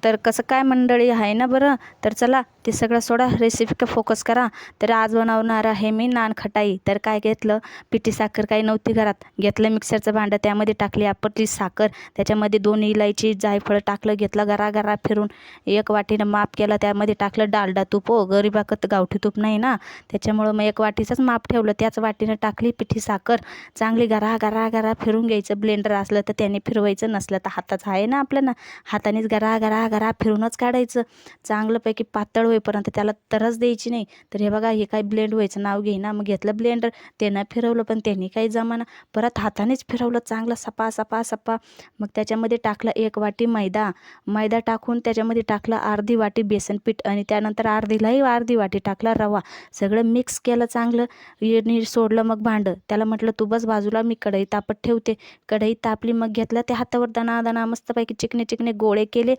तर कसं काय मंडळी आहे ना बरं. तर चला ते सगळं सोडा, रेसिपीकडे फोकस करा. तर आज बनवणार आहे मी नानखटाई. तर काय घेतलं, पिठी साखर काही नव्हती घरात, घेतलं मिक्सरचं भांडं, त्यामध्ये टाकली आपली साखर, त्याच्यामध्ये 2 इलायची जायफळ टाकलं, घेतलं गरा फिरून, 1 वाटीनं माप केलं, त्यामध्ये टाकलं डालडा तूप. हो, गरीबाकत गावठी तूप नाही ना, त्याच्यामुळं मग 1 वाटीचंच माप ठेवलं. त्याच वाटीनं टाकली पिठी साखर, चांगली गरा फिरून घ्यायचं. ब्लेंडर असलं तर त्याने फिरवायचं, नसलं तर हाताचं आहे ना आपलं ना, हातानेच गरा फिरूनच काढायचं. चांगलंपैकी पातळ होईपर्यंत त्याला तरच द्यायची नाही. तर हे बघा, हे काय ब्लेंड व्हायचं नाव घेईना. मग घेतलं ब्लेंडर, त्यानं फिरवलं पण त्यांनी काही जमाना, परत हातानेच फिरवलं चांगलं सपा. मग त्याच्यामध्ये टाकलं 1 वाटी मैदा टाकून त्याच्यामध्ये टाकलं अर्धी वाटी बेसन पीठ आणि त्यानंतर अर्धी वाटी टाकला रवा. सगळं मिक्स केलं चांगलं, नीट सोडलं. मग भांडं, त्याला म्हटलं तू बस बाजूला, मी कढई तापत ठेवते. कढई तापली, मग घेतलं त्या हातावर दणा मस्तपैकी चिकने गोळे केले